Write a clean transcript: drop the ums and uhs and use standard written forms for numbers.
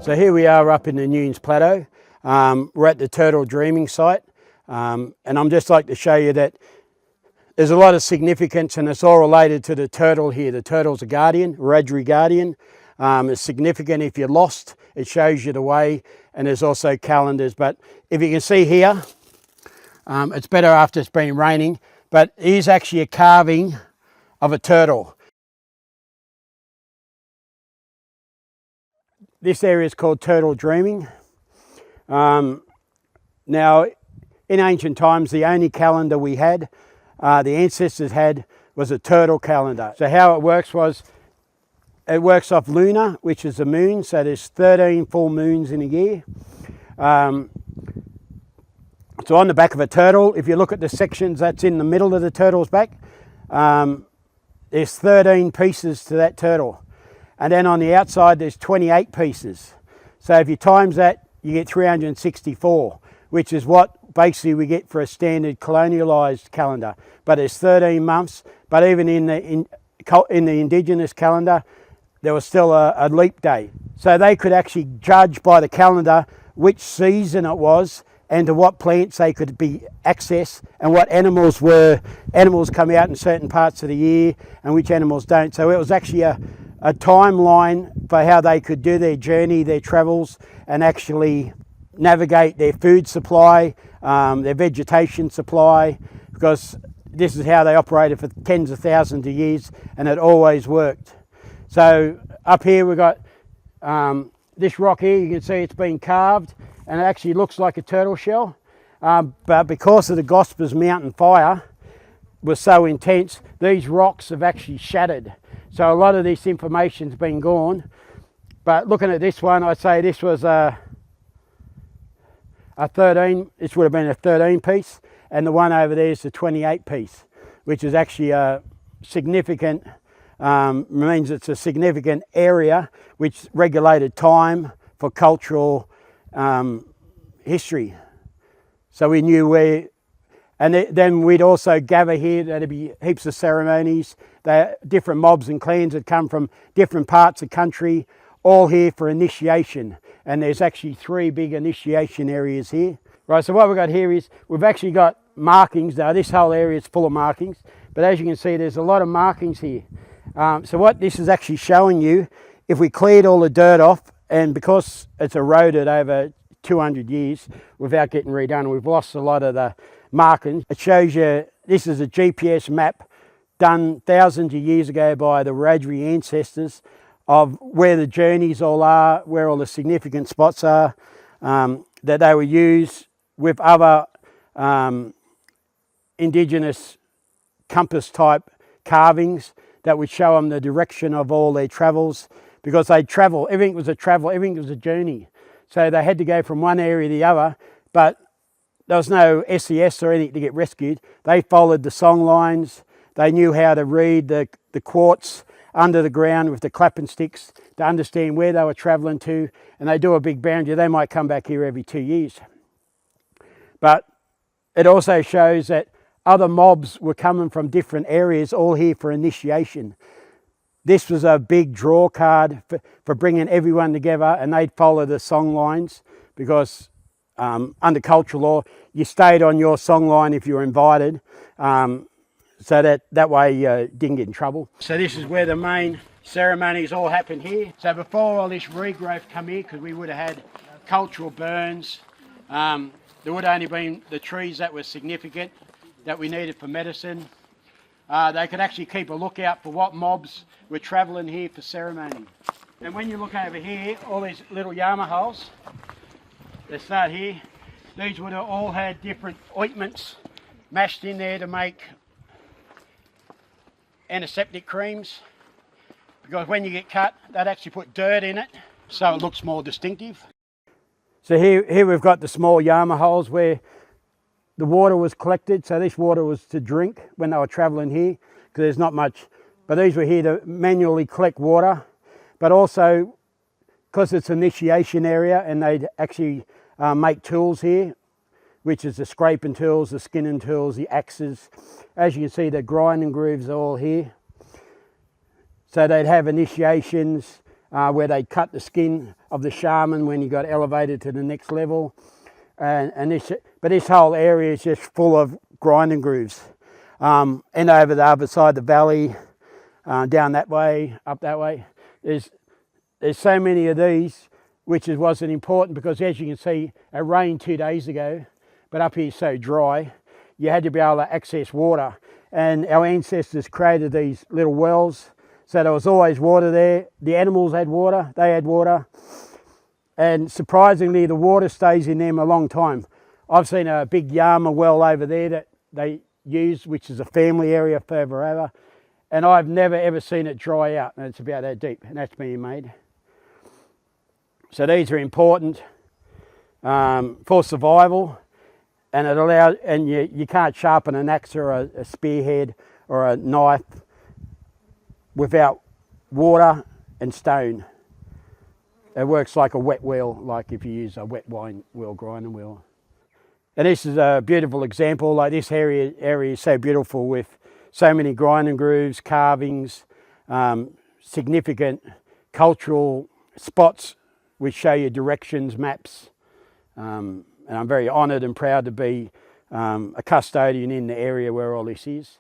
So here we are up in the Nunes Plateau. We're at the turtle dreaming site, and I'm just like to show you that there's a lot of significance, and it's all related to the turtle here. The turtle's a guardian, Wiradjuri guardian. It's significant if you're lost. It shows you the way, and there's also calendars. But if you can see here, it's better after it's been raining, but here's actually a carving of a turtle. This area is called turtle dreaming. Now, in ancient times, the only calendar we had, the ancestors had, was a turtle calendar. So how it works was, it works off lunar, which is the moon. So there's 13 full moons in a year. So on the back of a turtle, if you look at the sections that's in the middle of the turtle's back, there's 13 pieces to that turtle. And then on the outside, there's 28 pieces. So if you times that, you get 364, which is what basically we get for a standard colonialised calendar. But it's 13 months. But even in the Indigenous calendar, there was still a leap day. So they could actually judge by the calendar which season it was and to what plants they could be accessed and what animals were. Animals come out in certain parts of the year and which animals don't. So it was actually a timeline for how they could do their journey, their travels, and actually navigate their food supply, their vegetation supply, because this is how they operated for tens of thousands of years, and it always worked. So up here we've got this rock here. You can see it's been carved, and it actually looks like a turtle shell, but because of the Gospers Mountain fire was so intense, these rocks have actually shattered. So a lot of this information's been gone. But looking at this one, I'd say this was a 13, this would have been a 13 piece, and the one over there is the 28 piece, which is actually a significant, means it's a significant area which regulated time for cultural history. So we knew where, and then we'd also gather here. There'd be heaps of ceremonies. Different mobs and clans that come from different parts of country, all here for initiation. And there's actually 3 big initiation areas here. Right, so what we've got here is, we've actually got markings. Now this whole area is full of markings, but as you can see, there's a lot of markings here. So what this is actually showing you, if we cleared all the dirt off, and because it's eroded over 200 years without getting redone, we've lost a lot of the markings. It shows you, this is a GPS map done thousands of years ago by the Wiradjuri ancestors of where the journeys all are, where all the significant spots are, that they were used with other Indigenous compass type carvings that would show them the direction of all their travels, because they travel, everything was a journey. So they had to go from one area to the other, but there was no SES or anything to get rescued. They followed the songlines. They knew how to read the quartz under the ground with the clapping sticks to understand where they were travelling to, and they do a big boundary. They might come back here every 2 years. But it also shows that other mobs were coming from different areas, all here for initiation. This was a big draw card for bringing everyone together, and they'd follow the song lines, because under cultural law, you stayed on your song line if you were invited. So that way you didn't get in trouble. So this is where the main ceremonies all happen here. So before all this regrowth come here, because we would have had cultural burns, there would only been the trees that were significant, that we needed for medicine. They could actually keep a lookout for what mobs were travelling here for ceremony. And when you look over here, all these little gnama holes, they start here. These would have all had different ointments mashed in there to make antiseptic creams, because when you get cut, they'd actually put dirt in it so it looks more distinctive. So here we've got the small gnama holes where the water was collected. So this water was to drink when they were travelling here, because there's not much, but these were here to manually collect water, but also because it's an initiation area, and they'd actually make tools here, which is the scraping tools, the skinning tools, the axes. As you can see, the grinding grooves are all here. So they'd have initiations, where they cut the skin of the shaman when he got elevated to the next level. But this whole area is just full of grinding grooves. And over the other side of the valley, down that way, up that way, there's so many of these, which wasn't important because, as you can see, it rained 2 days ago, but up here it's so dry, you had to be able to access water. And our ancestors created these little wells, so there was always water there. The animals had water, they had water, and surprisingly the water stays in them a long time. I've seen a big gnama well over there that they use, which is a family area further over, and I've never ever seen it dry out, and it's about that deep, and that's being made. So these are important for survival, and it allows, and you can't sharpen an axe or a spearhead or a knife without water and stone. It works like a wet wheel, like if you use a wet wine wheel, grinding wheel. And this is a beautiful example. Like this area is so beautiful with so many grinding grooves, carvings, significant cultural spots which show you directions, maps. And I'm very honoured and proud to be a custodian in the area where all this is.